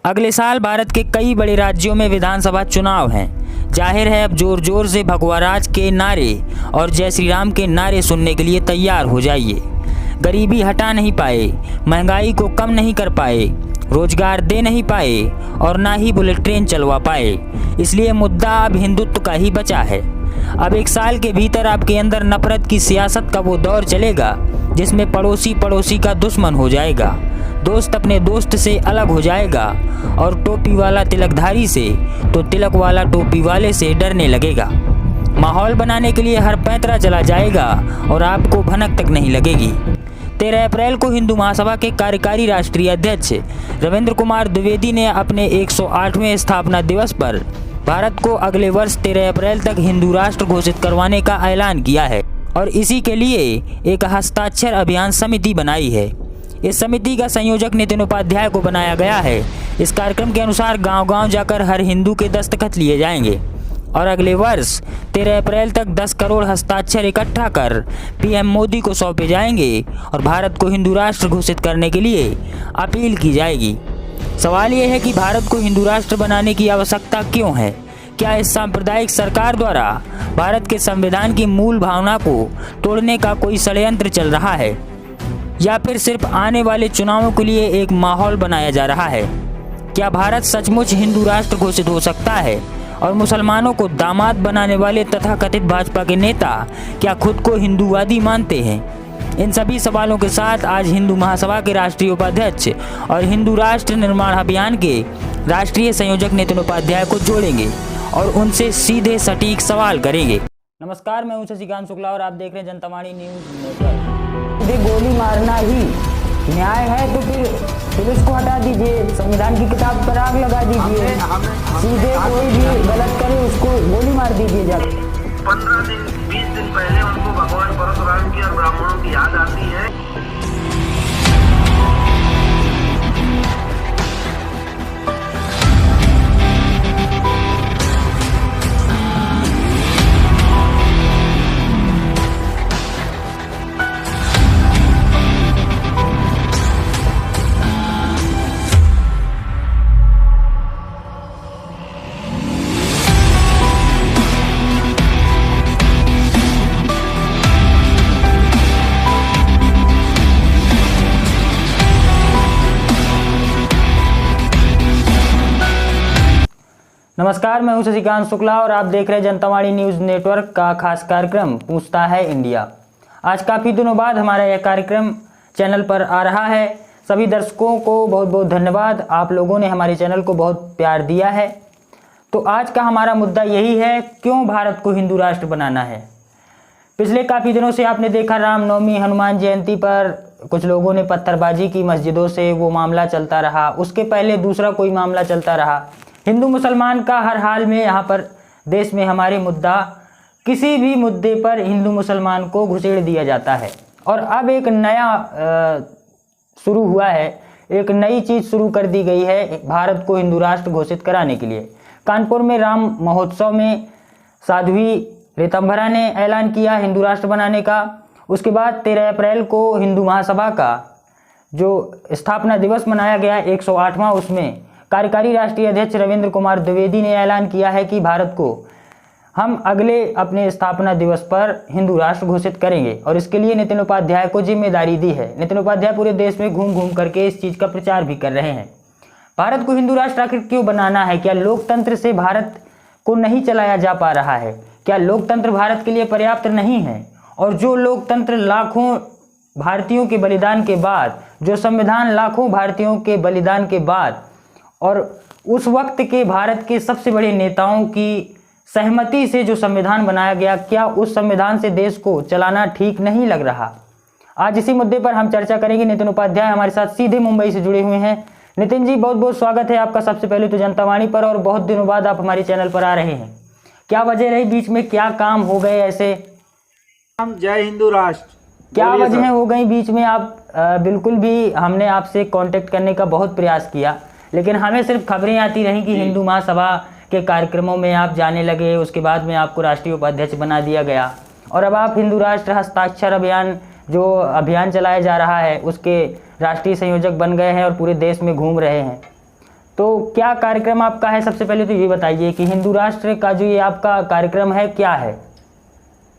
अगले साल भारत के कई बड़े राज्यों में विधानसभा चुनाव हैं। जाहिर है अब जोर जोर से भगवा राज के नारे और जय श्री राम के नारे सुनने के लिए तैयार हो जाइए। गरीबी हटा नहीं पाए, महंगाई को कम नहीं कर पाए, रोजगार दे नहीं पाए और ना ही बुलेट ट्रेन चलवा पाए, इसलिए मुद्दा अब हिंदुत्व का ही बचा है। अब एक साल के भीतर आपके अंदर नफरत की सियासत का वो दौर चलेगा जिसमें पड़ोसी पड़ोसी का दुश्मन हो जाएगा, दोस्त अपने दोस्त से अलग हो जाएगा और टोपी वाला तिलकधारी से तो तिलक वाला टोपी वाले से डरने लगेगा। माहौल बनाने के लिए हर पैंतरा चला जाएगा और आपको भनक तक नहीं लगेगी। 13 अप्रैल को हिंदू महासभा के कार्यकारी राष्ट्रीय अध्यक्ष रविंद्र कुमार द्विवेदी ने अपने 108वें स्थापना दिवस पर भारत को अगले वर्ष 13 अप्रैल तक हिंदू राष्ट्र घोषित करवाने का ऐलान किया है और इसी के लिए एक हस्ताक्षर अभियान समिति बनाई है। इस समिति का संयोजक नितिन उपाध्याय को बनाया गया है। इस कार्यक्रम के अनुसार गांव-गांव जाकर हर हिंदू के दस्तखत लिए जाएंगे और अगले वर्ष 13 अप्रैल तक 10 करोड़ हस्ताक्षर इकट्ठा कर पीएम मोदी को सौंपे जाएंगे और भारत को हिंदू राष्ट्र घोषित करने के लिए अपील की जाएगी। सवाल ये है कि भारत को हिंदू राष्ट्र बनाने की आवश्यकता क्यों है? क्या इस सांप्रदायिक सरकार द्वारा भारत के संविधान की मूल भावना को तोड़ने का कोई षड्यंत्र चल रहा है या फिर सिर्फ आने वाले चुनावों के लिए एक माहौल बनाया जा रहा है? क्या भारत सचमुच हिंदू राष्ट्र घोषित हो सकता है और मुसलमानों को दामाद बनाने वाले तथाकथित भाजपा के नेता क्या खुद को हिंदूवादी मानते हैं? इन सभी सवालों के साथ आज हिंदू महासभा के राष्ट्रीय उपाध्यक्ष और हिंदू राष्ट्र निर्माण अभियान के राष्ट्रीय संयोजक नितिन उपाध्याय को जोड़ेंगे और उनसे सीधे सटीक सवाल करेंगे। नमस्कार, मैं हूं शशिकांत शुक्ला और आप देख रहे हैं जनता वाणी न्यूज नेटवर्क। यदि गोली मारना ही न्याय है तो फिर पुलिस को हटा दीजिए, संविधान की किताब पर आग लगा दीजिए, सीधे कोई भी गलत करे उसको गोली मार दीजिए जाके। 15 दिन 20 दिन पहले उनको भगवान परशुराम की और ब्राह्मणों की याद आती है। नमस्कार, मैं हूं शशिकांत शुक्ला और आप देख रहे हैं जनता वाणी न्यूज नेटवर्क का खास कार्यक्रम पूछता है इंडिया। आज काफ़ी दिनों बाद हमारा यह कार्यक्रम चैनल पर आ रहा है। सभी दर्शकों को बहुत बहुत धन्यवाद, आप लोगों ने हमारे चैनल को बहुत प्यार दिया है। तो आज का हमारा मुद्दा यही है, क्यों भारत को हिंदू राष्ट्र बनाना है। पिछले काफ़ी दिनों से आपने देखा रामनवमी, हनुमान जयंती पर कुछ लोगों ने पत्थरबाजी की मस्जिदों से, वो मामला चलता रहा। उसके पहले दूसरा कोई मामला चलता रहा। हिंदू मुसलमान का हर हाल में यहाँ पर देश में हमारे मुद्दा, किसी भी मुद्दे पर हिंदू मुसलमान को घुसेड़ दिया जाता है। और अब एक नया शुरू हुआ है, एक नई चीज़ शुरू कर दी गई है भारत को हिंदू राष्ट्र घोषित कराने के लिए। कानपुर में राम महोत्सव में साध्वी ऋतंभरा ने ऐलान किया हिंदू राष्ट्र बनाने का। उसके बाद 13 अप्रैल को हिंदू महासभा का जो स्थापना दिवस मनाया गया 108वां, उसमें कार्यकारी राष्ट्रीय अध्यक्ष रविंद्र कुमार द्विवेदी ने ऐलान किया है कि भारत को हम अगले अपने स्थापना दिवस पर हिंदू राष्ट्र घोषित करेंगे और इसके लिए नितिन उपाध्याय को जिम्मेदारी दी है। नितिन उपाध्याय पूरे देश में घूम घूम करके इस चीज़ का प्रचार भी कर रहे हैं। भारत को हिंदू राष्ट्र आखिर क्यों बनाना है? क्या लोकतंत्र से भारत को नहीं चलाया जा पा रहा है? क्या लोकतंत्र भारत के लिए पर्याप्त नहीं है? और जो लोकतंत्र लाखों भारतीयों के बलिदान के बाद, जो संविधान लाखों भारतीयों के बलिदान के बाद और उस वक्त के भारत के सबसे बड़े नेताओं की सहमति से जो संविधान बनाया गया, क्या उस संविधान से देश को चलाना ठीक नहीं लग रहा? आज इसी मुद्दे पर हम चर्चा करेंगे। नितिन उपाध्याय हमारे साथ सीधे मुंबई से जुड़े हुए हैं। नितिन जी, बहुत बहुत स्वागत है आपका सबसे पहले तो जनता वाणी पर, और बहुत दिनों बाद आप हमारे चैनल पर आ रहे हैं। क्या वजह रही, बीच में क्या काम हो गए ऐसे? जय हिंदू राष्ट्र। क्या वजह हो गई बीच में? आप बिल्कुल भी, हमने आपसे कांटेक्ट करने का बहुत प्रयास किया, लेकिन हमें सिर्फ खबरें आती रहीं कि हिंदू महासभा के कार्यक्रमों में आप जाने लगे, उसके बाद में आपको राष्ट्रीय उपाध्यक्ष बना दिया गया और अब आप हिंदू राष्ट्र हस्ताक्षर अभियान, जो अभियान चलाया जा रहा है, उसके राष्ट्रीय संयोजक बन गए हैं और पूरे देश में घूम रहे हैं। तो क्या कार्यक्रम आपका है? सबसे पहले तो ये बताइए कि हिंदू राष्ट्र का जो ये आपका कार्यक्रम है क्या है,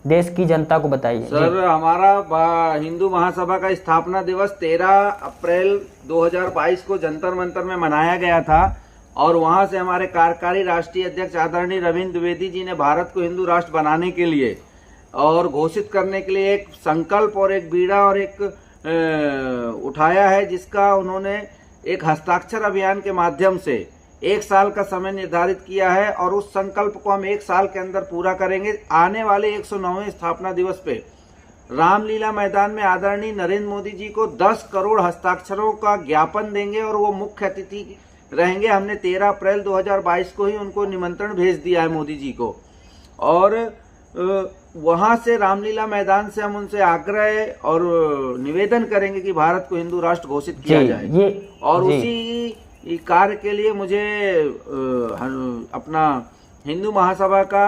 देश की जनता को बताइए। सर, हमारा हिंदू महासभा का स्थापना दिवस 13 अप्रैल 2022 को जंतर मंतर में मनाया गया था और वहां से हमारे कार्यकारी राष्ट्रीय अध्यक्ष आदरणीय रविंद्र द्विवेदी जी ने भारत को हिंदू राष्ट्र बनाने के लिए और घोषित करने के लिए एक संकल्प और एक बीड़ा और एक उठाया है, जिसका उन्होंने एक हस्ताक्षर अभियान के माध्यम से 1 साल का समय निर्धारित किया है और उस संकल्प को हम 1 साल के अंदर पूरा करेंगे। आने वाले 109वें स्थापना दिवस पे रामलीला मैदान में आदरणीय नरेंद्र मोदी जी को 10 करोड़ हस्ताक्षरों का ज्ञापन देंगे और वो मुख्य अतिथि रहेंगे। हमने 13 अप्रैल 2022 को ही उनको निमंत्रण भेज दिया है मोदी जी को, और वहां से रामलीला मैदान से हम उनसे आग्रह और निवेदन करेंगे कि भारत को हिंदू राष्ट्र घोषित किया जाए। और उसी कार्य के लिए मुझे अपना हिंदू महासभा का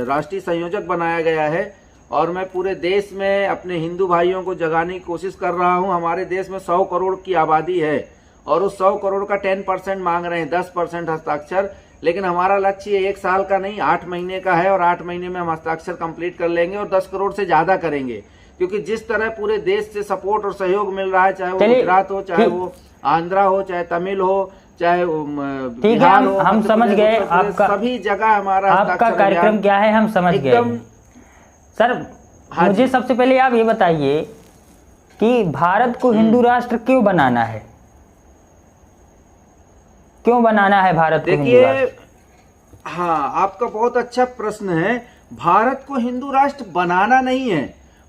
राष्ट्रीय संयोजक बनाया गया है और मैं पूरे देश में अपने हिंदू भाइयों को जगाने की कोशिश कर रहा हूं। हमारे देश में 100 करोड़ की आबादी है और उस 100 करोड़ का 10% मांग रहे हैं, 10% हस्ताक्षर, लेकिन हमारा लक्ष्य 1 साल का नहीं 8 महीने का है और 8 महीने में हम हस्ताक्षर कंप्लीट कर लेंगे और 10 करोड़ से ज्यादा करेंगे, क्योंकि जिस तरह पूरे देश से सपोर्ट और सहयोग मिल रहा है, चाहे वो गुजरात हो, चाहे वो आंध्रा हो, चाहे तमिल हो, चाहे बिहार हो, हम समझ गए आपका सभी जगह हमारा आपका कार्यक्रम क्या है, हम समझ गए सर। मुझे सबसे पहले आप ये बताइए कि भारत को हिंदू राष्ट्र क्यों बनाना है, क्यों बनाना है भारत को हिंदू राष्ट्र? हाँ, आपका बहुत अच्छा प्रश्न है। भारत को हिंदू राष्ट्र बनाना नहीं है,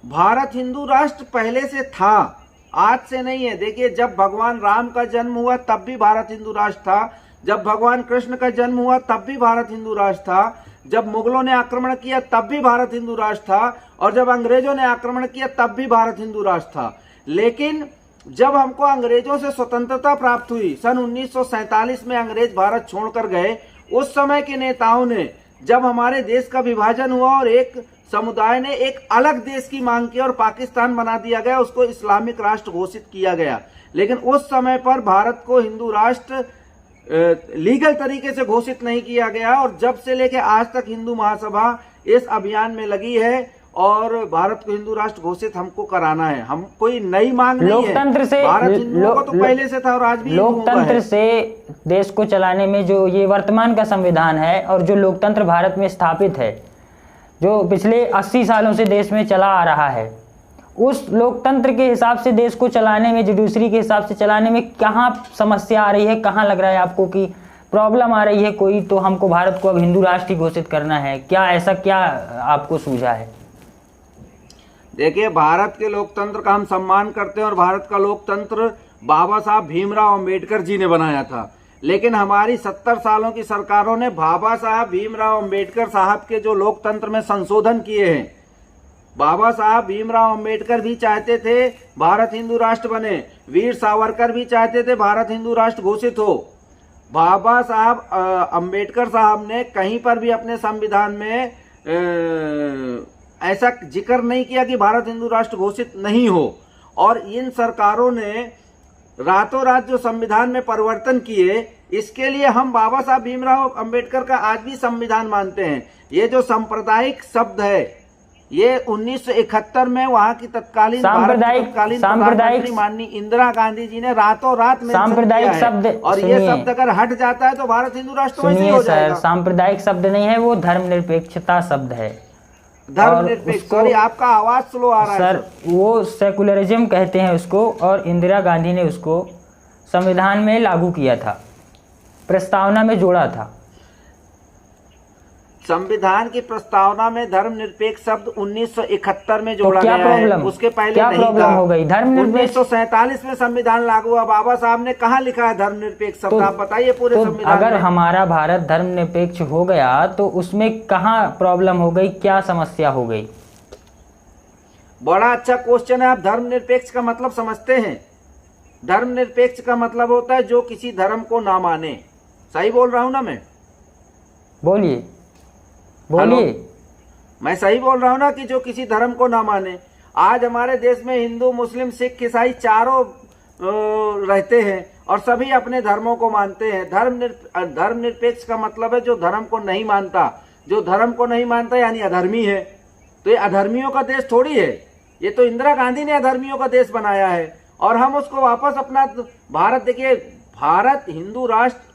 भारत हिंदू राष्ट्र पहले से था, आज से नहीं है। देखिए, जब भगवान राम का जन्म हुआ तब भी भारत हिंदू राष्ट्र था, जब भगवान कृष्ण का जन्म हुआ तब भी भारत हिंदू राष्ट्र था, जब मुगलों ने आक्रमण किया तब भी भारत हिंदू राष्ट्र था, और जब अंग्रेजों ने आक्रमण किया तब भी भारत हिंदू राष्ट्र था। लेकिन जब हमको अंग्रेजों से स्वतंत्रता प्राप्त हुई, सन 1947 में अंग्रेज भारत छोड़कर गए, उस समय के नेताओं ने, जब हमारे देश का विभाजन हुआ और एक समुदाय ने एक अलग देश की मांग की और पाकिस्तान बना दिया गया, उसको इस्लामिक राष्ट्र घोषित किया गया। लेकिन उस समय पर भारत को हिंदू राष्ट्र लीगल तरीके से घोषित नहीं किया गया, और जब से लेकर आज तक हिंदू महासभा इस अभियान में लगी है और भारत को हिंदू राष्ट्र घोषित हमको कराना है। हम कोई नई मांग नहीं है, लोकतंत्र से भारत हिंदुओं को तो पहले से था और आज भी लोकतंत्र से देश को चलाने में जो ये वर्तमान का संविधान है और जो लोकतंत्र भारत में स्थापित है, जो पिछले 80 सालों से देश में चला आ रहा है, उस लोकतंत्र के हिसाब से देश को चलाने में, जुडिशरी के हिसाब से चलाने में कहाँ समस्या आ रही है, कहाँ लग रहा है आपको कि प्रॉब्लम आ रही है कोई, तो हमको भारत को अब हिंदू राष्ट्र घोषित करना है, क्या ऐसा क्या आपको सूझा है? देखिए, भारत के लोकतंत्र का हम सम्मान करते हैं और भारत का लोकतंत्र बाबा साहब भीमराव अंबेडकर जी ने बनाया था, लेकिन हमारी 70 सालों की सरकारों ने बाबा साहब भीमराव अंबेडकर साहब के जो लोकतंत्र में संशोधन किए हैं। बाबा साहब भीमराव अंबेडकर भी चाहते थे भारत हिंदू राष्ट्र बने, वीर सावरकर भी चाहते थे भारत हिंदू राष्ट्र घोषित हो। बाबा साहब अंबेडकर साहब ने कहीं पर भी अपने संविधान में ऐसा जिक्र नहीं किया कि भारत हिंदू राष्ट्र घोषित नहीं हो, और इन सरकारों ने रातों रात जो संविधान में परिवर्तन किए, इसके लिए हम बाबा साहब भीमराव अंबेडकर का आज भी संविधान मानते हैं। ये जो सांप्रदायिक शब्द है, ये 1971 में वहां की तत्कालीन प्रधानमंत्री माननीय इंदिरा गांधी जी ने रातों रात में सांप्रदायिक शब्द, और ये शब्द अगर हट जाता है तो भारत हिंदू राष्ट्र वैसे ही हो जाएगा। सांप्रदायिक शब्द नहीं है, वो धर्मनिरपेक्षता शब्द है। धर्मनिरपेक्ष, सॉरी आपका आवाज स्लो आ रहा है सर, वो सेकुलरिज्म कहते हैं उसको, और इंदिरा गांधी ने उसको संविधान में लागू किया था, प्रस्तावना में जोड़ा था। संविधान की प्रस्तावना में धर्मनिरपेक्ष शब्द 1971 में जोड़ा गया है, उसके पहले क्या नहीं प्रॉब्लम हो गई? धर्मनिरपेक्ष 1947 में संविधान लागू हुआ, बाबा साहब ने कहाँ लिखा है धर्मनिरपेक्ष शब्द? आप बताइए पूरे संविधान अगर में। हमारा भारत धर्मनिरपेक्ष हो गया तो उसमें कहाँ प्रॉब्लम हो गई, क्या समस्या हो गई? बड़ा अच्छा क्वेश्चन है। आप धर्मनिरपेक्ष का मतलब समझते हैं? धर्मनिरपेक्ष का मतलब होता है जो किसी धर्म को ना माने। सही बोल रहा हूं ना मैं? बोलिए बोलिए। मैं सही बोल रहा हूं ना कि जो किसी धर्म को ना माने? आज हमारे देश में हिंदू, मुस्लिम, सिख, ईसाई चारों रहते हैं और सभी अपने धर्मों को मानते हैं। धर्मनिरपेक्ष का मतलब है जो धर्म को नहीं मानता, जो धर्म को नहीं मानता यानी अधर्मी है। तो ये अधर्मियों का देश थोड़ी है, ये तो इंदिरा गांधी ने अधर्मियों का देश बनाया है और हम उसको वापस अपना भारत, देखिए भारत हिंदू राष्ट्र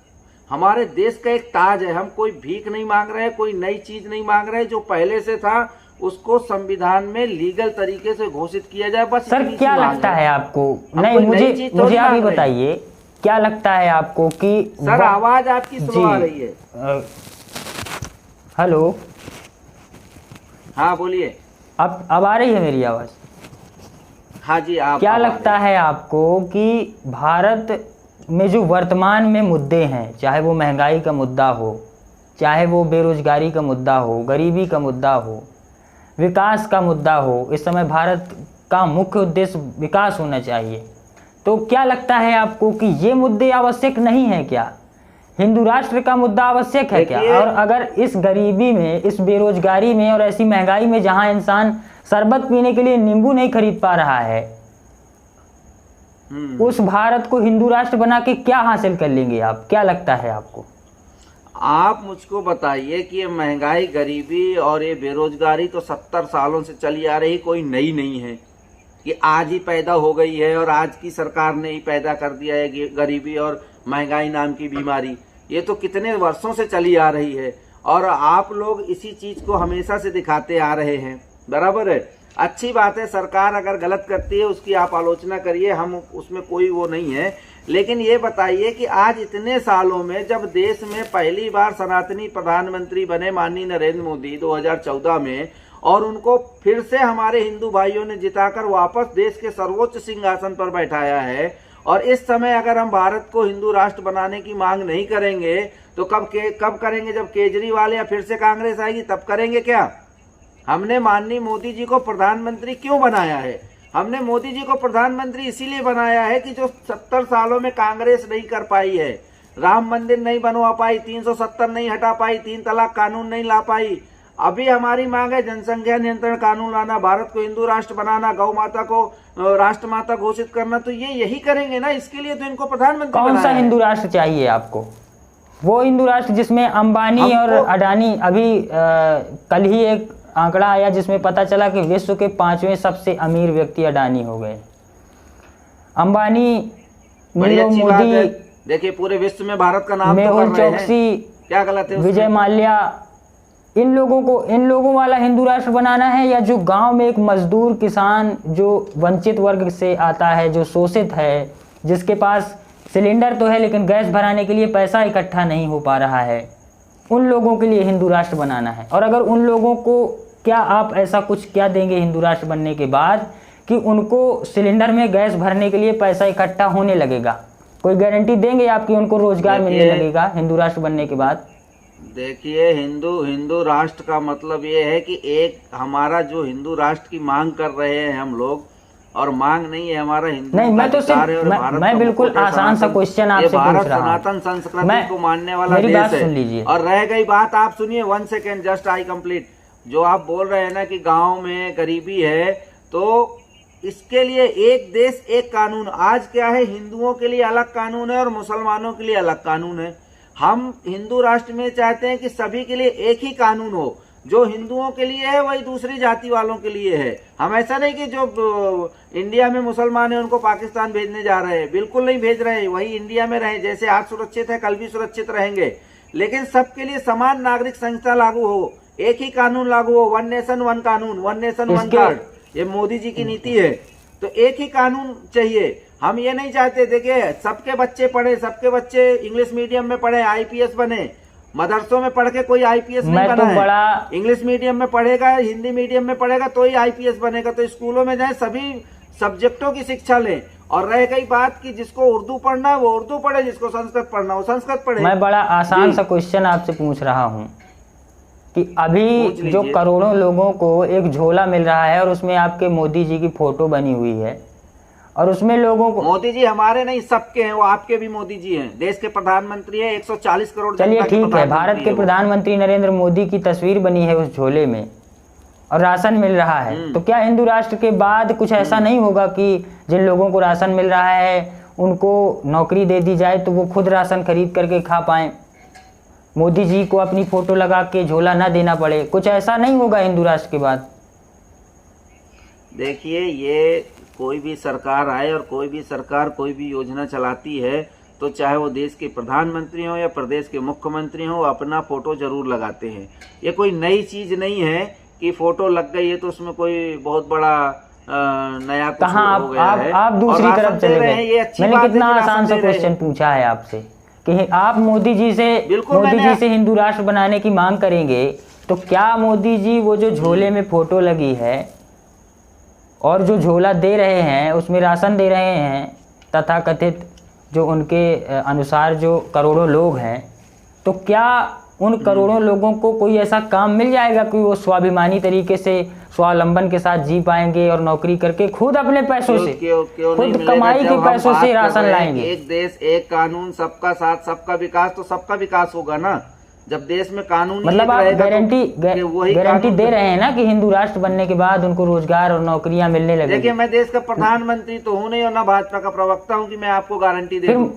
हमारे देश का एक ताज है। हम कोई भीख नहीं मांग रहे हैं, कोई नई चीज नहीं मांग रहे हैं, जो पहले से था उसको संविधान में लीगल तरीके से घोषित किया जाए, बस। सर क्या लगता है आपको, नहीं मुझे आप ही बताइए, क्या लगता है आपको कि सर आवाज आपकी स्लो आ रही है। हेलो, हाँ बोलिए। अब आ रही है मेरी आवाज? हाँ जी। आप क्या लगता है आपको कि भारत में जो वर्तमान में मुद्दे हैं, चाहे वो महंगाई का मुद्दा हो, चाहे वो बेरोजगारी का मुद्दा हो, गरीबी का मुद्दा हो, विकास का मुद्दा हो, इस समय भारत का मुख्य उद्देश्य विकास होना चाहिए, तो क्या लगता है आपको कि ये मुद्दे आवश्यक नहीं है क्या? हिंदू राष्ट्र का मुद्दा आवश्यक है क्या? और अगर इस गरीबी में, इस बेरोजगारी में और ऐसी महंगाई में जहां इंसान शरबत पीने के लिए नींबू नहीं खरीद पा रहा है, उस भारत को हिंदू राष्ट्र बना के क्या हासिल कर लेंगे आप? क्या लगता है आपको? आप मुझको बताइए कि ये महंगाई, गरीबी और ये बेरोजगारी तो 70 सालों से चली आ रही, कोई नई नहीं है कि आज ही पैदा हो गई है और आज की सरकार ने ही पैदा कर दिया है गरीबी और महंगाई नाम की बीमारी। ये तो कितने वर्षों से चली आ रही है और आप लोग इसी चीज को हमेशा से दिखाते आ रहे हैं। बराबर है, अच्छी बात है, सरकार अगर गलत करती है उसकी आप आलोचना करिए, हम उसमें कोई वो नहीं है। लेकिन ये बताइए कि आज इतने सालों में जब देश में पहली बार सनातनी प्रधानमंत्री बने माननीय नरेंद्र मोदी 2014 में, और उनको फिर से हमारे हिंदू भाइयों ने जिताकर वापस देश के सर्वोच्च सिंहासन पर बैठाया है, और इस समय अगर हम भारत को हिंदू राष्ट्र बनाने की मांग नहीं करेंगे तो कब करेंगे? जब केजरीवाल या फिर से कांग्रेस आएगी तब करेंगे क्या? हमने माननीय मोदी जी को प्रधानमंत्री क्यों बनाया है? हमने मोदी जी को प्रधानमंत्री इसीलिए बनाया है कि जो 70 सालों में कांग्रेस नहीं कर पाई है, राम मंदिर नहीं बनवा पाई, 370 नहीं हटा पाई, 3 तलाक कानून नहीं ला पाई। अभी हमारी मांग है जनसंख्या नियंत्रण कानून लाना, भारत को हिंदू राष्ट्र बनाना, गौ माता को राष्ट्र माता घोषित करना, तो ये यही करेंगे ना, इसके लिए तो इनको प्रधानमंत्री कौन सा हिंदू राष्ट्र चाहिए आपको? वो हिंदू राष्ट्र जिसमें अंबानी और अडानी, अभी कल ही एक आंकड़ा आया जिसमें पता चला कि विश्व के 5वें सबसे अमीर व्यक्ति अडानी हो गए। अंबानी, नीरव मोदी, देखिए पूरे विश्व में भारत का नाम मेहुल चोकसी, क्या गलत है? विजय माल्या, इन लोगों वाला हिंदू राष्ट्र बनाना है, या जो गांव में एक मजदूर किसान जो वंचित वर्ग से आता है, जो शोषित है, जिसके पास सिलेंडर तो है लेकिन गैस भराने के लिए पैसा इकट्ठा नहीं हो पा रहा है, उन लोगों के लिए हिंदू राष्ट्र बनाना है। और अगर उन लोगों को क्या आप ऐसा कुछ क्या देंगे हिंदू राष्ट्र बनने के बाद कि उनको सिलेंडर में गैस भरने के लिए पैसा इकट्ठा होने लगेगा? कोई गारंटी देंगे आप कि उनको रोजगार मिलने लगेगा हिंदू राष्ट्र बनने के बाद? देखिए हिंदू राष्ट्र का मतलब ये है कि एक हमारा जो हिंदू राष्ट्र की मांग कर रहे हैं हम लोग, और मांग नहीं है हमारा हिंदू नहीं, मैं तो सिर्फ मैं बिल्कुल आसान सा क्वेश्चन आपसे पूछ रहा हूं। सनातन संस्कृति को मानने वाला देश है। और रह गई बात, आप सुनिए 1 सेकेंड, जस्ट आई कंप्लीट। जो आप बोल रहे हैं ना कि गांव में गरीबी है, तो इसके लिए एक देश एक कानून। आज क्या है, हिंदुओं के लिए अलग कानून है और मुसलमानों के लिए अलग कानून है। हम हिंदू राष्ट्र में चाहते हैं कि सभी के लिए एक ही कानून हो, जो हिंदुओं के लिए है वही दूसरी जाति वालों के लिए है। हम ऐसा नहीं कि जो इंडिया में मुसलमान है उनको पाकिस्तान भेजने जा रहे हैं, बिल्कुल नहीं भेज रहे हैं, वही इंडिया में रहे, जैसे आज सुरक्षित है कल भी सुरक्षित रहेंगे। लेकिन सबके लिए समान नागरिक संहिता लागू हो, एक ही कानून लागू हो, 1 नेशन 1 कानून, 1 नेशन 1 कार्ड, ये मोदी जी की नीति है। तो एक ही कानून चाहिए, हम ये नहीं चाहते। देखिए सबके बच्चे पढ़े, सबके बच्चे इंग्लिश मीडियम में पढ़े, आईपीएस बने। मदरसों में पढ़ के कोई आईपीएस नहीं बना है। इंग्लिश मीडियम में पढ़ेगा, हिंदी मीडियम में पढ़ेगा तो ही आईपीएस बनेगा। तो स्कूलों में जाए, सभी सब्जेक्टों की शिक्षा लें। और रह गई बात कि जिसको उर्दू पढ़ना है वो उर्दू पढ़े, जिसको संस्कृत पढ़ना हो संस्कृत पढ़े। मैं बड़ा आसान सा क्वेश्चन आपसे पूछ रहा हूँ कि अभी जो करोड़ों लोगों को एक झोला मिल रहा है और उसमें आपके मोदी जी की फोटो बनी हुई है, और उसमें लोगों को, मोदी जी हमारे नहीं सबके हैं, वो आपके भी मोदी जी हैं, देश के प्रधानमंत्री है, 140 करोड़। चलिए ठीक है, भारत के प्रधानमंत्री नरेंद्र मोदी की तस्वीर बनी है उस झोले में, और राशन मिल रहा है, तो क्या हिंदू राष्ट्र के बाद कुछ ऐसा नहीं होगा कि जिन लोगों को राशन मिल रहा है उनको नौकरी दे दी जाए तो वो खुद राशन खरीद करके खा पाएं, मोदी जी को अपनी फोटो लगा के झोला ना देना पड़े? कुछ ऐसा नहीं होगा हिंदू राष्ट्र के बाद? देखिए, ये कोई भी सरकार आए और कोई भी सरकार कोई भी योजना चलाती है तो चाहे वो देश के प्रधानमंत्री हो या प्रदेश के मुख्यमंत्री हो, अपना फोटो जरूर लगाते हैं। ये कोई नई चीज नहीं है कि फोटो लग गई है तो उसमें कोई बहुत बड़ा नया कुछ हो गया है। आप दूसरी तरफ चले गए। ये अच्छी मैंने बात है कितना कि आसान सा क्वेश्चन पूछा है आपसे कि आप मोदी जी से हिंदू राष्ट्र बनाने की मांग करेंगे, तो क्या मोदी जी वो जो झोले में फोटो लगी है और जो झोला दे रहे हैं उसमें राशन दे रहे हैं, तथाकथित जो उनके अनुसार जो करोड़ों लोग हैं, तो क्या उन करोड़ों लोगों को कोई ऐसा काम मिल जाएगा कि वो स्वाभिमानी तरीके से स्वावलंबन के साथ जी पाएंगे और नौकरी करके खुद अपने पैसों से, खुद कमाई के पैसों से राशन लाएंगे? एक देश एक कानून, सबका साथ सबका विकास, तो सबका विकास होगा ना जब देश में कानून। मतलब आप गारंटी दे रहे हैं ना कि हिंदू राष्ट्र बनने के बाद उनको रोजगार और नौकरियां मिलने लगेगी? देखिए, मैं देश का प्रधानमंत्री तो हूँ नहीं और ना भाजपा का प्रवक्ता हूँ कि मैं आपको गारंटी दे दूं,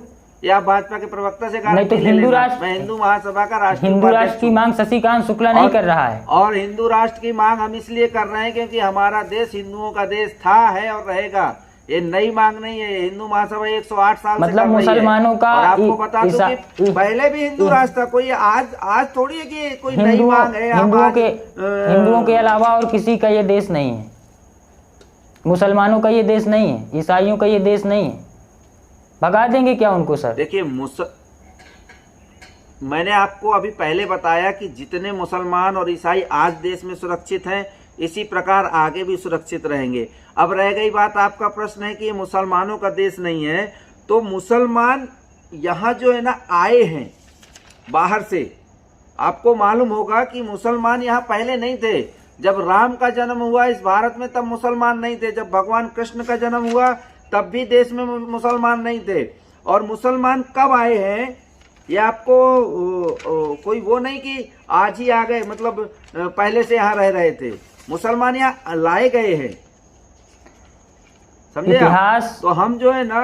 या भाजपा के प्रवक्ता से गारंटी ले लेना। मैं हिंदू महासभा का राष्ट्रीय हिंदू राष्ट्र की मांग शशिकांत शुक्ला नहीं कर रहा है, और हिंदू राष्ट्र की मांग हम इसलिए कर रहे हैं क्योंकि हमारा देश हिंदुओं का देश था, है और रहेगा। ये नई मांग नहीं है। हिंदू महासभा 108 साल मतलब मुसलमानों का, और आपको बता दूं कि पहले भी हिंदू राष्ट्र था, कोई आज थोड़ी है कि कोई नई मांग है। हिंदुओं के अलावा और किसी का ये देश नहीं है, मुसलमानों का ये देश नहीं है, ईसाइयों का ये देश नहीं है। भगा देंगे क्या उनको सर? देखिए, मैंने आपको अभी पहले बताया कि जितने मुसलमान और ईसाई आज देश में सुरक्षित हैं, इसी प्रकार आगे भी सुरक्षित रहेंगे। अब रह गई बात, आपका प्रश्न है कि ये मुसलमानों का देश नहीं है, तो मुसलमान यहाँ जो है ना आए हैं बाहर से। आपको मालूम होगा कि मुसलमान यहाँ पहले नहीं थे। जब राम का जन्म हुआ इस भारत में तब मुसलमान नहीं थे। जब भगवान कृष्ण का जन्म हुआ तब भी देश में मुसलमान नहीं थे। और मुसलमान कब आए हैं ये आपको कोई वो नहीं कि आज ही आ गए, मतलब पहले से यहाँ रह रहे थे। मुसलमान यहाँ लाए गए हैं, समझे इतिहास। तो हम जो है ना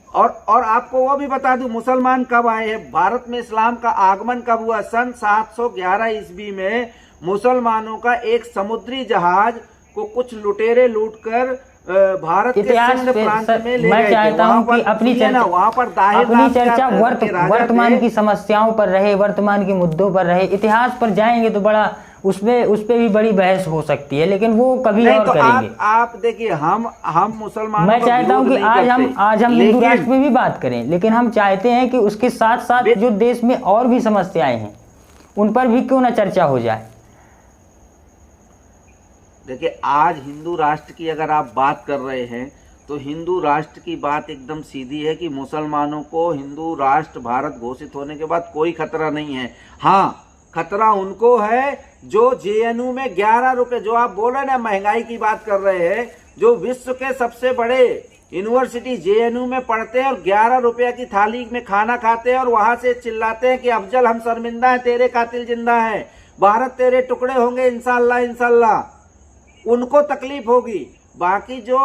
और आपको वो भी बता दूं, मुसलमान कब आए हैं, भारत में इस्लाम का आगमन कब हुआ। सन 711 ईस्वी में मुसलमानों का एक समुद्री जहाज को कुछ लुटेरे लूटकर भारत के सिंध प्रांत में ले गए। मैं चाहता हूं कि अपनी चर्चा वर्तमान की समस्याओं पर रहे, वर्तमान के मुद्दों पर रहे। इतिहास पर जाएंगे तो बड़ा उस पे भी बड़ी बहस हो सकती है, लेकिन वो कभी और तो करेंगे। आप देखिए, हम मुसलमान, मैं चाहता हूं कि आज हम हिंदू राष्ट्र पे भी बात करें, लेकिन हम चाहते हैं कि उसके साथ साथ जो देश में और भी समस्याएं हैं उन पर भी क्यों ना चर्चा हो जाए। देखिए, आज हिंदू राष्ट्र की अगर आप बात कर रहे हैं तो हिंदू राष्ट्र की बात एकदम सीधी है कि मुसलमानों को हिंदू राष्ट्र भारत घोषित होने के बाद कोई खतरा नहीं है। हाँ, खतरा उनको है जो जेएनयू में 11 रुपए, जो आप बोल रहे हैं ना महंगाई की बात कर रहे हैं, जो विश्व के सबसे बड़े यूनिवर्सिटी जेएनयू में पढ़ते हैं और 11 रुपए की थाली में खाना खाते हैं और वहां से चिल्लाते हैं कि अफजल हम शर्मिंदा है, तेरे कातिल जिंदा है, भारत तेरे टुकड़े होंगे इंशाल्लाह इंशाल्लाह, उनको तकलीफ होगी। बाकी जो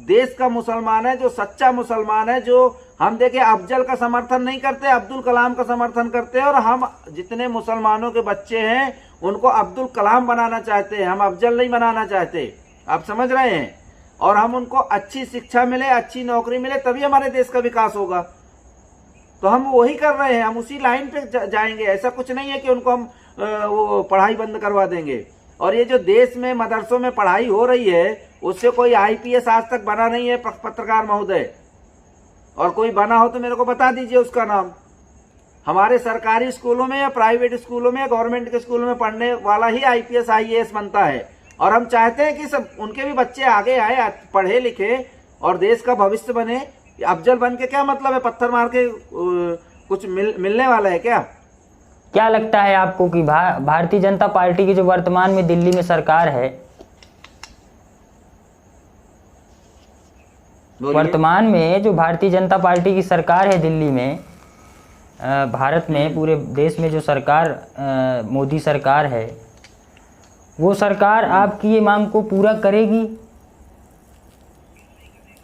देश का मुसलमान है, जो सच्चा मुसलमान है, जो हम देखे अफजल का समर्थन नहीं करते, अब्दुल कलाम का समर्थन करते हैं, और हम जितने मुसलमानों के बच्चे हैं उनको अब्दुल कलाम बनाना चाहते हैं, हम अफजल नहीं बनाना चाहते। आप समझ रहे हैं। और हम उनको अच्छी शिक्षा मिले, अच्छी नौकरी मिले, तभी हमारे देश का विकास होगा। तो हम वही कर रहे हैं, हम उसी लाइन पे जाएंगे। ऐसा कुछ नहीं है कि उनको हम वो पढ़ाई बंद करवा देंगे। और ये जो देश में मदरसों में पढ़ाई हो रही है उससे कोई आईपीएस आज तक बना नहीं है पत्रकार महोदय, और कोई बना हो तो मेरे को बता दीजिए उसका नाम। हमारे सरकारी स्कूलों में या प्राइवेट स्कूलों में या गवर्नमेंट के स्कूलों में पढ़ने वाला ही आईपीएस आईएएस बनता है। और हम चाहते हैं कि सब उनके भी बच्चे आगे आए, पढ़े लिखे और देश का भविष्य बने। अफजल बन के क्या मतलब है, पत्थर मार के कुछ मिलने वाला है क्या? क्या लगता है आपको कि भारतीय जनता पार्टी की जो वर्तमान में दिल्ली में सरकार है, वर्तमान में जो भारतीय जनता पार्टी की सरकार है दिल्ली में, भारत में पूरे देश में जो सरकार मोदी सरकार है, वो सरकार आपकी ये मांग को पूरा करेगी?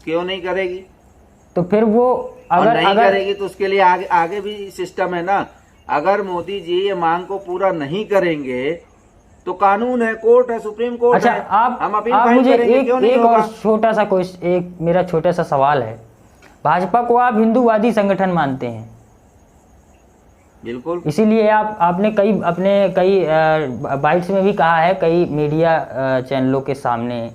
क्यों नहीं करेगी? तो फिर वो और अगर नहीं करेगी तो उसके लिए आगे आगे भी सिस्टम है ना। अगर मोदी जी ये मांग को पूरा नहीं करेंगे तो कानून है, कोर्ट है, सुप्रीम कोर्ट अच्छा, है, आप हम अपील आप फाइल मुझे करेंगे, क्यों नहीं एक होगा? और छोटा सा एक मेरा छोटा सा सवाल है। भाजपा को आप हिंदूवादी संगठन मानते हैं? बिल्कुल। इसीलिए आपने कई बाइट्स में भी कहा है, कई मीडिया चैनलों के सामने,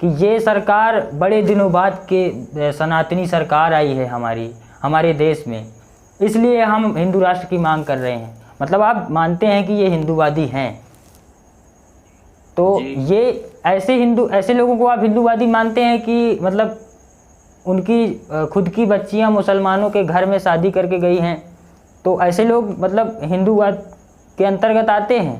कि ये सरकार बड़े दिनों बाद के सनातनी सरकार आई है हमारे देश में, इसलिए हम हिंदू राष्ट्र की मांग कर रहे हैं। मतलब आप मानते हैं कि ये हिंदूवादी हैं। तो ये ऐसे लोगों को आप हिंदूवादी मानते हैं कि मतलब उनकी खुद की बच्चियां मुसलमानों के घर में शादी करके गई हैं, तो ऐसे लोग मतलब हिंदूवाद के अंतर्गत आते हैं?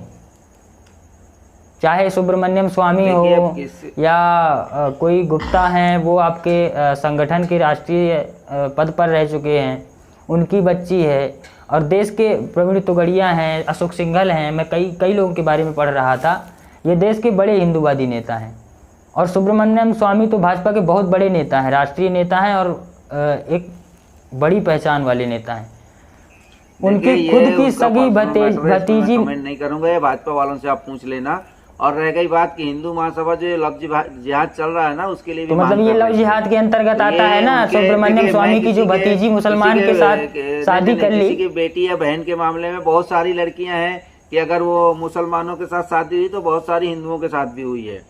चाहे सुब्रमण्यम स्वामी हो या कोई गुप्ता हैं, वो आपके संगठन के राष्ट्रीय पद पर रह चुके हैं, उनकी बच्ची है, और देश के प्रवीण तोगड़िया हैं, अशोक सिंघल हैं, मैं कई लोगों के बारे में पढ़ रहा था। ये देश के बड़े हिंदूवादी नेता हैं। और सुब्रमण्यम स्वामी तो भाजपा के बहुत बड़े नेता हैं, राष्ट्रीय नेता हैं, और एक बड़ी पहचान वाले नेता हैं। उनकी खुद की सगी भतीजी। कमेंट नहीं करूंगा, ये भाजपा वालों से आप पूछ लेना। और रह गई बात कि हिंदू महासभा जो लव जिहाद चल रहा है ना, उसके लिए भी तो मतलब ये लव जिहाद के अंतर्गत आता है ना? सुब्रमण्यम स्वामी की जो भतीजी मुसलमान के साथ शादी कर ली, किसी की बेटी या बहन के मामले में बहुत सारी लड़कियां हैं कि अगर वो मुसलमानों के साथ शादी हुई तो बहुत सारी हिंदुओं के साथ भी हुई है,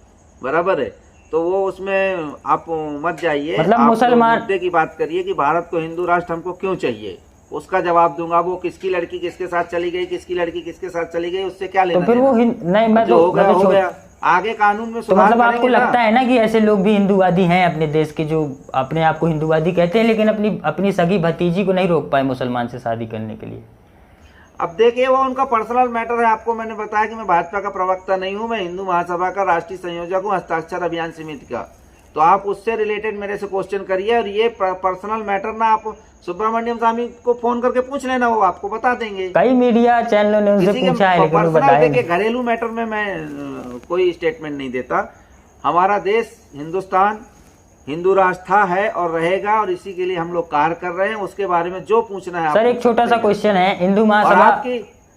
बराबर है। तो वो उसमें आप मत जाइए, मतलब मुसलमान मुद्दे की बात करिए कि भारत को हिंदू राष्ट्र हमको क्यों चाहिए, उसका जवाब दूंगा। वो किसकी लड़की किसके साथ चली गई, किसकी लड़की किसके साथ चली गई, उससे क्या लेना? तो फिर वो नहीं, मैं तो हो गया, आगे कानून में तो मतलब आपको लगता है ना कि ऐसे लोग भी हिंदूवादी हैं अपने देश के, जो अपने आप को हिंदूवादी कहते हैं, लेकिन अपनी सगी भतीजी को नहीं रोक पाए मुसलमान से शादी करने के लिए? अब देखिए, वो उनका पर्सनल मैटर है। आपको मैंने बताया कि मैं भाजपा का प्रवक्ता नहीं हूं, मैं हिंदू महासभा का राष्ट्रीय संयोजक हूं, हस्ताक्षर अभियान समिति का। तो आप उससे रिलेटेड मेरे से क्वेश्चन करिए, और ये पर्सनल मैटर ना आप सुब्रमण्यम स्वामी को फोन करके पूछ लेना, वो आपको बता देंगे। कई मीडिया चैनलों ने उनसे पूछा है, लेकिन वो बताया नहीं। घरेलू मैटर में मैं कोई स्टेटमेंट नहीं देता। हमारा देश हिंदुस्तान हिंदू राष्ट्र था, है और रहेगा, और इसी के लिए हम लोग कार्य कर रहे हैं। उसके बारे में जो पूछना है सर, एक छोटा सा क्वेश्चन है। हिंदू महासभा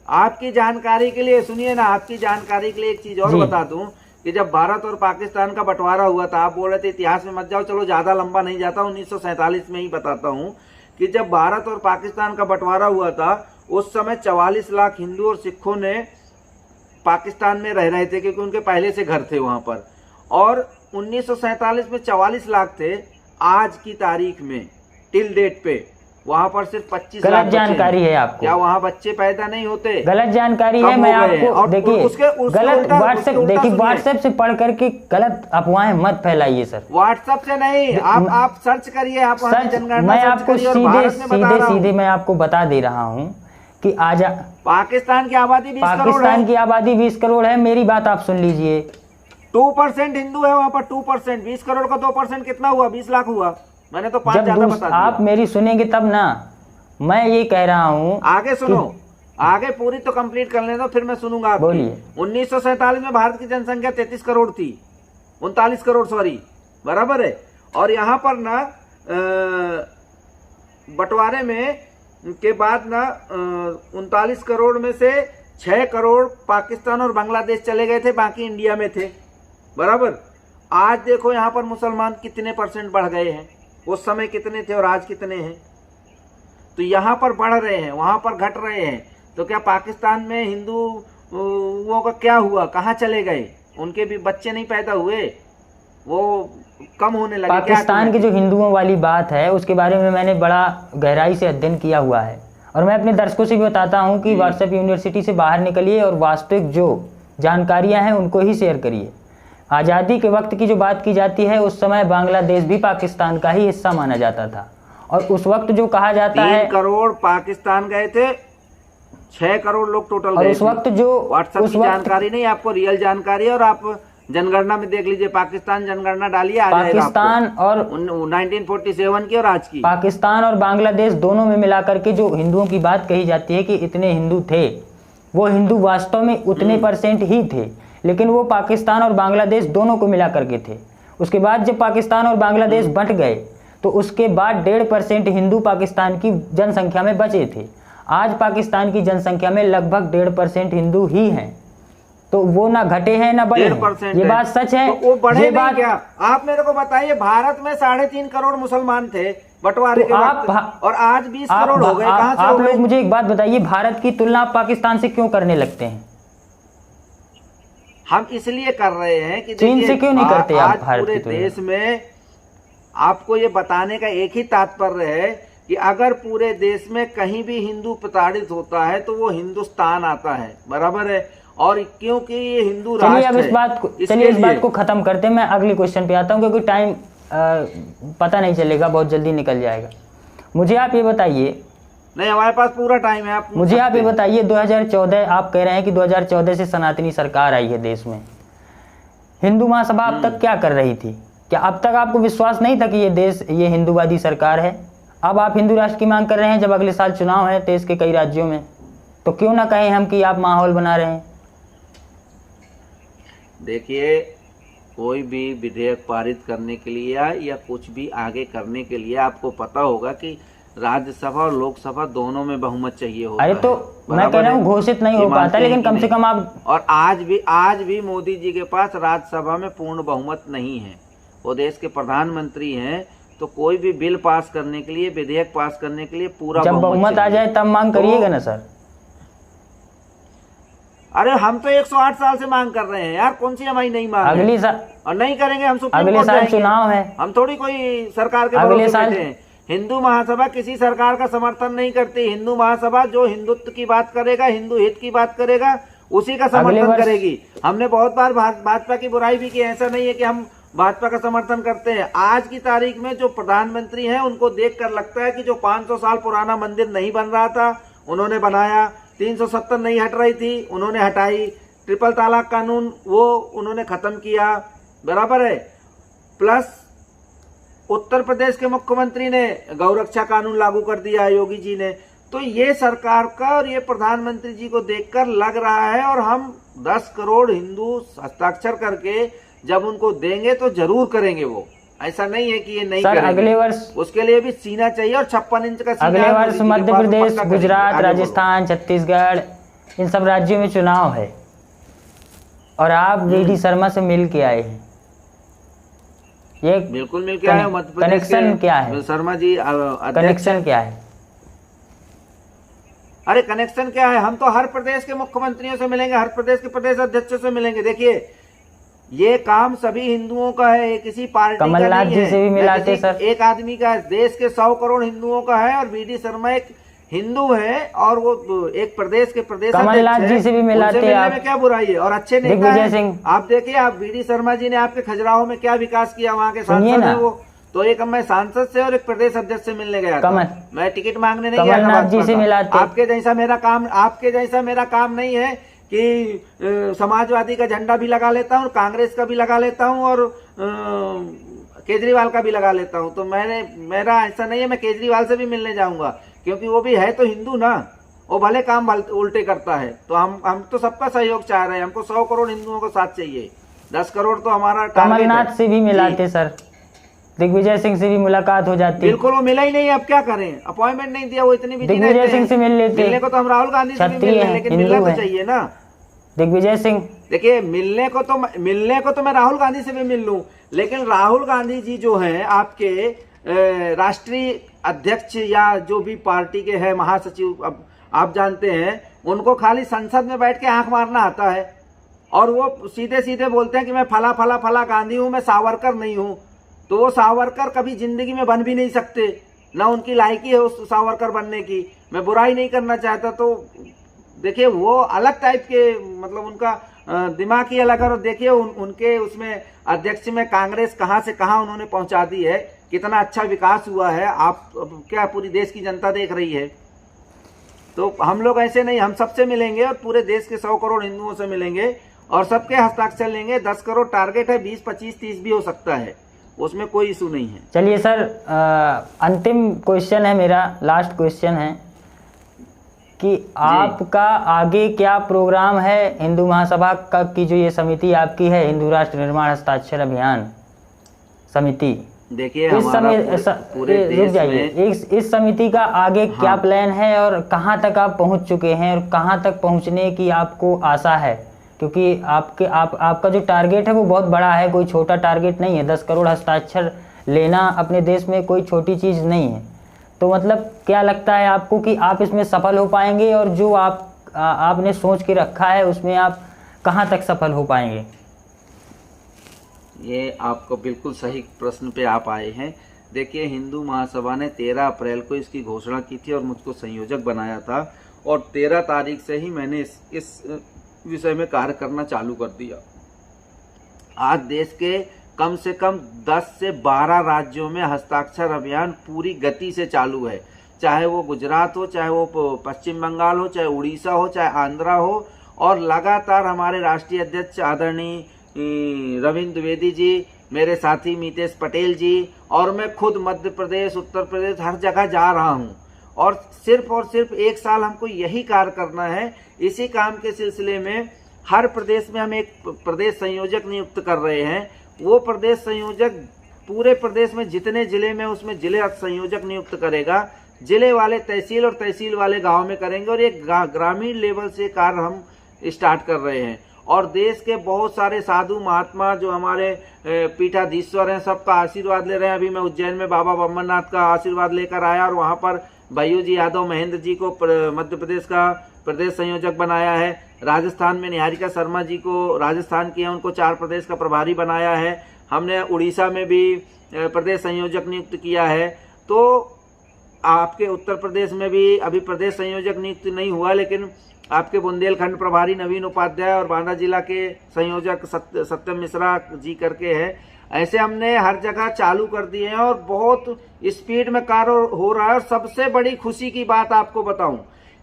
आपकी जानकारी के लिए सुनिए ना, आपकी जानकारी के लिए एक चीज और बता दूं कि जब भारत और पाकिस्तान का बंटवारा हुआ था, आप बोल रहे थे इतिहास में मत जाओ, चलो ज्यादा लंबा नहीं जाता, 1947 में ही बताता हूं कि जब भारत और पाकिस्तान का बंटवारा हुआ था, उस समय 44 लाख हिंदू और सिखों ने पाकिस्तान में रह रहे थे, क्योंकि उनके पहले से घर थे वहां पर। और 1947 में 44 लाख थे। आज की तारीख में टिल डेट पे वहां पर सिर्फ 25 लाख। गलत जानकारी है आपको। क्या वहां बच्चे पैदा नहीं होते? गलत जानकारी है। मैं आपको देखिए, गलत व्हाट्सएप से पढ़ करके गलत अफवाहें मत फैलाइए सर। व्हाट्सएप से नहीं, आप सर्च करिए, आप मैं आपको सीधे मैं आपको बता दे रहा हूँ कि आज पाकिस्तान की आबादी 20 करोड़ है। मेरी बात आप सुन लीजिए। 2% हिंदू है वहां पर, 2%। 20 करोड़ का 2% कितना हुआ? 20 लाख हुआ। मैंने तो 5 ज्यादा बता दिया। आप मेरी सुनेंगे तब ना। मैं ये कह रहा हूँ, आगे सुनो, आगे पूरी तो कंप्लीट कर लेना, तो फिर मैं सुनूंगा। बोलिए। 1947 में भारत की जनसंख्या 33 करोड़ थी, 39 करोड़ सॉरी, बराबर है। और यहाँ पर ना बंटवारे में के बाद ना 39 करोड़ में से 6 करोड़ पाकिस्तान और बांग्लादेश चले गए थे, बाकी इंडिया में थे, बराबर। आज देखो यहाँ पर मुसलमान कितने % बढ़ गए हैं, उस समय कितने थे और आज कितने हैं। तो यहाँ पर बढ़ रहे हैं, वहां पर घट रहे हैं। तो क्या पाकिस्तान में हिंदुओं का क्या हुआ? कहाँ चले गए? उनके भी बच्चे नहीं पैदा हुए, वो कम होने लगे। पाकिस्तान की जो हिंदुओं वाली बात है, उसके बारे में मैंने बड़ा गहराई से अध्ययन किया हुआ है, और मैं अपने दर्शकों से भी बताता हूं कि व्हाट्सएप यूनिवर्सिटी से बाहर निकलिए और वास्तविक जो जानकारियां हैं उनको ही शेयर करिए। आज़ादी के वक्त की जो बात की जाती है, उस समय बांग्लादेश भी पाकिस्तान का ही हिस्सा माना जाता था, और उस वक्त जो कहा जाता है 3 करोड़ पाकिस्तान गए थे, 6 करोड़ लोग टोटल गए। उस वक्त जो व्हाट्सएप की जानकारी नहीं, आपको रियल जानकारी है। और आप जनगणना में देख लीजिए, पाकिस्तान जनगणना डालिए, पाकिस्तान और 1947 की और आज की। पाकिस्तान और बांग्लादेश दोनों में मिलाकर के जो हिंदुओं की बात कही जाती है कि इतने हिंदू थे, वो हिंदू वास्तव में उतने % ही थे। लेकिन वो पाकिस्तान और बांग्लादेश दोनों को मिला करके थे। उसके बाद जब पाकिस्तान और बांग्लादेश बंट गए तो उसके बाद 1.5% हिंदू पाकिस्तान की जनसंख्या में बचे थे। आज पाकिस्तान की जनसंख्या में लगभग 1.5% हिंदू ही हैं, तो वो ना घटे हैं ना बढ़े हैं। ये बात सच है। तो वो बढ़े ये नहीं क्या? आप मेरे को बताइए, भारत में 3.5 करोड़ मुसलमान थे बंटवारे के वक्त, और आज 20 करोड़ हो गए। कहां से हो गए? आप लोग मुझे एक बात बताइए, भारत की तुलना आप पाकिस्तान से क्यों करने लगते हैं? हम इसलिए कर रहे हैं कि चीन से क्यों नहीं करते आप आज भारत पूरे की तुलना? देश में आपको ये बताने का एक ही तात्पर्य है कि अगर पूरे देश में कहीं भी हिंदू प्रताड़ित होता है तो वो हिंदुस्तान आता है, बराबर है। और क्योंकि ये हिंदू राष्ट्र है, चलिए इस बात को खत्म करते हैं। मैं अगली क्वेश्चन पे आता हूँ, क्योंकि टाइम पता नहीं चलेगा, बहुत जल्दी निकल जाएगा। मुझे आप ये बताइए, नहीं हमारे पास पूरा टाइम है, आप मुझे आप ये बताइए, 2014 आप कह रहे हैं कि 2014 से सनातनी सरकार आई है देश में, हिंदू महासभा अब तक क्या कर रही थी? क्या अब तक आपको विश्वास नहीं था कि ये देश ये हिंदूवादी सरकार है? अब आप हिंदू राष्ट्र की मांग कर रहे हैं जब अगले साल चुनाव है देश के कई राज्यों में, तो क्यों ना कहें हम कि आप माहौल बना रहे हैं? देखिए, कोई भी विधेयक पारित करने के लिए या कुछ भी आगे करने के लिए आपको पता होगा कि राज्यसभा और लोकसभा दोनों में बहुमत चाहिए होता है। अरे तो मैं कह रहा हूँ घोषित नहीं हो पाता, लेकिन कम से कम आप, और आज भी मोदी जी के पास राज्यसभा में पूर्ण बहुमत नहीं है। वो देश के प्रधानमंत्री हैं, तो कोई भी बिल पास करने के लिए, विधेयक पास करने के लिए पूरा जब बहुमत आ जाए तब मांग करिएगा ना सर। अरे हम तो 108 साल से मांग कर रहे हैं यार, कौन सी हमारी नहीं मांग? अगली साल और नहीं करेंगे हम सुप्रीम अगले कोर्ट साल जाएंगे। चुनाव है, हम थोड़ी कोई सरकार के अगले भरोसे साल बैठे हैं। हिंदू महासभा किसी सरकार का समर्थन नहीं करती। हिंदू महासभा जो हिंदुत्व की बात करेगा, हिंदू हित की बात करेगा, उसी का समर्थन करेगी। हमने बहुत बार भाजपा की बुराई भी की, ऐसा नहीं है कि हम भाजपा का समर्थन करते हैं। आज की तारीख में जो प्रधानमंत्री हैं उनको देखकर लगता है कि जो 500 साल पुराना मंदिर नहीं बन रहा था उन्होंने बनाया, 370 नहीं हट रही थी उन्होंने हटाई, ट्रिपल तलाक कानून वो उन्होंने खत्म किया, बराबर है। प्लस उत्तर प्रदेश के मुख्यमंत्री ने गौरक्षा कानून लागू कर दिया योगी जी ने। तो ये सरकार का और ये प्रधानमंत्री जी को देखकर लग रहा है, और हम 10 करोड़ हिंदू हस्ताक्षर करके जब उनको देंगे तो जरूर करेंगे। वो ऐसा नहीं है कि ये नहीं करेंगे। अगले वर्ष उसके लिए भी सीना चाहिए, और 56 इंच का सीना। अगले वर्ष मध्य प्रदेश, गुजरात, राजस्थान, छत्तीसगढ़, इन सब राज्यों में चुनाव है, और आप वी.डी. शर्मा से मिल के आए हैं। ये बिल्कुल मिल के आए। मध्य प्रदेश कनेक्शन क्या है शर्मा जी? कनेक्शन क्या है? अरे कनेक्शन क्या है, हम तो हर प्रदेश के मुख्यमंत्रियों से मिलेंगे, हर प्रदेश के प्रदेश अध्यक्षों से मिलेंगे। देखिए, ये काम सभी हिंदुओं का है, किसी पार्टी का नहीं है। कमलनाथ जी से भी मिलाते सर। एक आदमी का है, देश के 100 करोड़ हिंदुओं का है, और वी.डी. शर्मा एक हिंदू है, और वो एक प्रदेश के प्रदेश कमलनाथ जी से भी मिलाते आप। में क्या बुराई है? और अच्छे नेता दिग्विजय सिंह, आप देखिए, आप वी.डी. शर्मा जी ने आपके खजुराहो में क्या विकास किया, वहाँ के सांसद है वो। तो एक मैं सांसद से और एक प्रदेश अध्यक्ष से मिलने गया था, मैं टिकट मांगने नहीं गया। कमलनाथ जी से मिलाते। आपके जैसा मेरा काम नहीं है कि समाजवादी का झंडा भी लगा लेता हूँ, कांग्रेस का भी लगा लेता हूँ, और केजरीवाल का भी लगा लेता हूँ। तो मेरा ऐसा नहीं है मैं केजरीवाल से भी मिलने जाऊंगा, क्योंकि वो भी है तो हिंदू ना, वो भले काम उल्टे करता है। तो हम तो सबका सहयोग चाह रहे हैं। हमको 100 करोड़ हिंदुओं को साथ चाहिए, 10 करोड़ तो हमारा टारगेट है। कमलनाथ से भी मिलाते सर, दिग्विजय सिंह से भी मुलाकात हो जाती। बिल्कुल, वो मिला ही नहीं। अब क्या करें, अपॉइंटमेंट नहीं दिया, वो इतनी भी दिग्विजय सिंह से मिल लेते। मिलने को तो हम राहुल गांधी से भी मिल रहे हैं, लेकिन मिलना तो चाहिए ना दिग्विजय सिंह। देखिए, मिलने को तो मैं राहुल गांधी से भी मिल लूं, लेकिन राहुल गांधी जी जो हैं आपके राष्ट्रीय अध्यक्ष या जो भी पार्टी के हैं महासचिव, अब आप जानते हैं, उनको खाली संसद में बैठ के आंख मारना आता है, और वो सीधे सीधे बोलते हैं कि मैं फला फला फला गांधी हूं, मैं सावरकर नहीं हूं। तो वो सावरकर कभी जिंदगी में बन भी नहीं सकते, ना उनकी लायकी है उस सावरकर बनने की। मैं बुराई नहीं करना चाहता। तो देखिए, वो अलग टाइप के, मतलब उनका दिमाग ही अलग है। और देखिए उनके उसमें अध्यक्ष में कांग्रेस कहां से कहां उन्होंने पहुंचा दी है, कितना अच्छा विकास हुआ है। आप क्या पूरी देश की जनता देख रही है। तो हम लोग ऐसे नहीं, हम सबसे मिलेंगे, और पूरे देश के 100 करोड़ हिंदुओं से मिलेंगे, और सबके हस्ताक्षर लेंगे। 10 करोड़ टारगेट है, 20, 25, 30 भी हो सकता है, उसमें कोई इशू नहीं है। चलिए सर, अंतिम क्वेश्चन है मेरा, लास्ट क्वेश्चन है कि आपका आगे क्या प्रोग्राम है हिंदू महासभा का की जो ये समिति आपकी है, हिंदू राष्ट्र निर्माण हस्ताक्षर अभियान समिति, देखिए इस समय पूरे रुक देश जाइए, में इस समिति का आगे क्या प्लान है और कहाँ तक आप पहुँच चुके हैं और कहाँ तक पहुँचने की आपको आशा है? क्योंकि आपका जो टारगेट है वो बहुत बड़ा है, कोई छोटा टारगेट नहीं है। 10 करोड़ हस्ताक्षर लेना अपने देश में कोई छोटी चीज़ नहीं है। तो मतलब क्या लगता है आपको कि आप इसमें सफल हो पाएंगे और जो आपने सोच के रखा है उसमें आप कहाँ तक सफल हो पाएंगे? ये आपको बिल्कुल सही प्रश्न पे आप आए हैं। देखिए, हिंदू महासभा ने 13 अप्रैल को इसकी घोषणा की थी और मुझको संयोजक बनाया था और 13 तारीख से ही मैंने इस विषय में कार्य करना चालू कर दिया। आज देश के कम से कम 10 से 12 राज्यों में हस्ताक्षर अभियान पूरी गति से चालू है। चाहे वो गुजरात हो, चाहे वो पश्चिम बंगाल हो, चाहे उड़ीसा हो, चाहे आंध्रा हो, और लगातार हमारे राष्ट्रीय अध्यक्ष आदरणीय रविंद्र द्विवेदी जी, मेरे साथी मितेश पटेल जी और मैं खुद मध्य प्रदेश, उत्तर प्रदेश, हर जगह जा रहा हूँ। और सिर्फ 1 साल हमको यही कार्य करना है। इसी काम के सिलसिले में हर प्रदेश में हम एक प्रदेश संयोजक नियुक्त कर रहे हैं। वो प्रदेश संयोजक पूरे प्रदेश में जितने जिले में उसमें जिले संयोजक नियुक्त करेगा। जिले वाले तहसील और तहसील वाले गांव में करेंगे और एक ग्रामीण लेवल से कार्य हम स्टार्ट कर रहे हैं। और देश के बहुत सारे साधु महात्मा जो हमारे पीठाधीश्वर हैं, सबका आशीर्वाद ले रहे हैं। अभी मैं उज्जैन में बाबा बम्बरनाथ का आशीर्वाद लेकर आया और वहाँ पर भैयू जी यादव महेंद्र जी को मध्य प्रदेश का प्रदेश संयोजक बनाया है। राजस्थान में निहारिका शर्मा जी को राजस्थान की है, उनको 4 प्रदेश का प्रभारी बनाया है। हमने उड़ीसा में भी प्रदेश संयोजक नियुक्त किया है। तो आपके उत्तर प्रदेश में भी अभी प्रदेश संयोजक नियुक्त नहीं हुआ, लेकिन आपके बुंदेलखंड प्रभारी नवीन उपाध्याय और बांदा जिला के संयोजक सत्यम मिश्रा जी करके है। ऐसे हमने हर जगह चालू कर दिए हैं और बहुत स्पीड में कार्य हो रहा है। और सबसे बड़ी खुशी की बात आपको बताऊं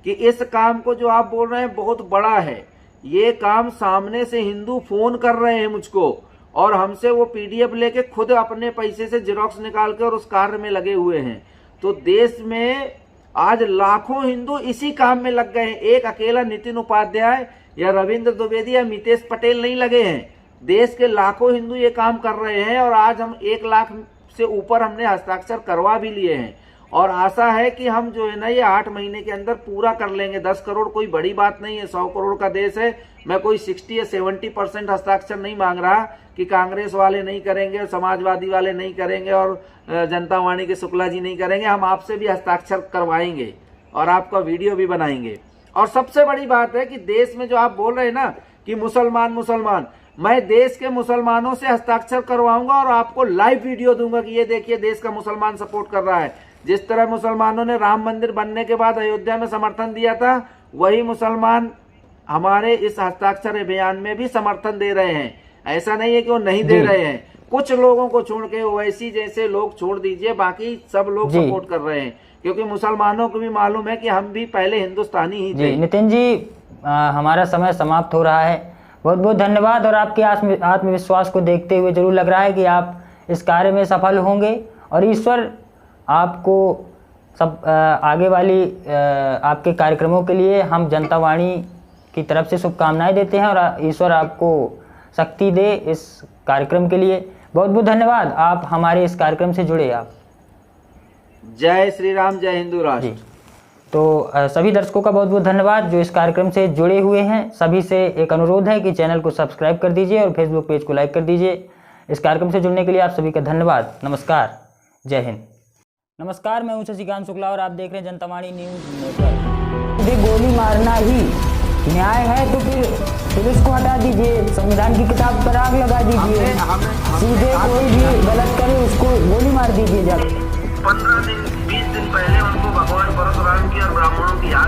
कि इस काम को जो आप बोल रहे हैं बहुत बड़ा है। ये काम सामने से हिंदू फोन कर रहे हैं मुझको और हमसे वो PDF लेके खुद अपने पैसे से जेरॉक्स निकाल के और उस कार्य में लगे हुए हैं। तो देश में आज लाखों हिंदू इसी काम में लग गए हैं। एक अकेला नितिन उपाध्याय या रविंद्र द्विवेदी या मितेश पटेल नहीं लगे हैं। देश के लाखों हिंदू ये काम कर रहे हैं और आज हम 1 लाख से ऊपर हमने हस्ताक्षर करवा भी लिए हैं। और आशा है कि हम जो है ना ये 8 महीने के अंदर पूरा कर लेंगे। 10 करोड़ कोई बड़ी बात नहीं है, 100 करोड़ का देश है। मैं कोई 60 या 70% हस्ताक्षर नहीं मांग रहा कि कांग्रेस वाले नहीं करेंगे, समाजवादी वाले नहीं करेंगे और जनता वाणी के शुक्ला जी नहीं करेंगे। हम आपसे भी हस्ताक्षर करवाएंगे और आपका वीडियो भी बनाएंगे। और सबसे बड़ी बात है कि देश में जो आप बोल रहे हैं ना कि मुसलमान, मैं देश के मुसलमानों से हस्ताक्षर करवाऊंगा और आपको लाइव वीडियो दूंगा कि ये देखिए देश का मुसलमान सपोर्ट कर रहा है। जिस तरह मुसलमानों ने राम मंदिर बनने के बाद अयोध्या में समर्थन दिया था, वही मुसलमान हमारे इस हस्ताक्षर अभियान में भी समर्थन दे रहे हैं। ऐसा नहीं है कि वो नहीं दे रहे हैं। कुछ लोगों को छोड़ के ओवैसी जैसे लोग छोड़ दीजिए, बाकी सब लोग सपोर्ट कर रहे हैं, क्योंकि मुसलमानों को भी मालूम है कि हम भी पहले हिंदुस्तानी ही थे। नितिन जी, हमारा समय समाप्त हो रहा है। बहुत बहुत धन्यवाद। और आपके आत्मविश्वास को देखते हुए जरूर लग रहा है कि आप इस कार्य में सफल होंगे और ईश्वर आपको सब आगे वाली आपके कार्यक्रमों के लिए हम जनता वाणी की तरफ से शुभकामनाएं देते हैं और ईश्वर आपको शक्ति दे इस कार्यक्रम के लिए। बहुत बहुत धन्यवाद, आप हमारे इस कार्यक्रम से जुड़े। आप जय श्री राम, जय हिंदू राष्ट्र। तो सभी दर्शकों का बहुत बहुत धन्यवाद जो इस कार्यक्रम से जुड़े हुए हैं। सभी से एक अनुरोध है कि चैनल को सब्सक्राइब कर दीजिए और फेसबुक पेज को लाइक कर दीजिए। इस कार्यक्रम से जुड़ने के लिए आप सभी का धन्यवाद। नमस्कार, जय हिंद। नमस्कार, मैं हूं शशिकांत शुक्ला और आप देख रहे हैं जनता वाणी न्यूज नेटवर्क। यदि गोली मारना ही न्याय है तो फिर पुलिस को हटा दीजिए, संविधान की किताब पर आग लगा दीजिए, सीधे कोई भी गलत करे उसको गोली मार दीजिए। जब 15 दिन 20 दिन पहले उनको भगवान परशुराम की और ब्राह्मणों की याद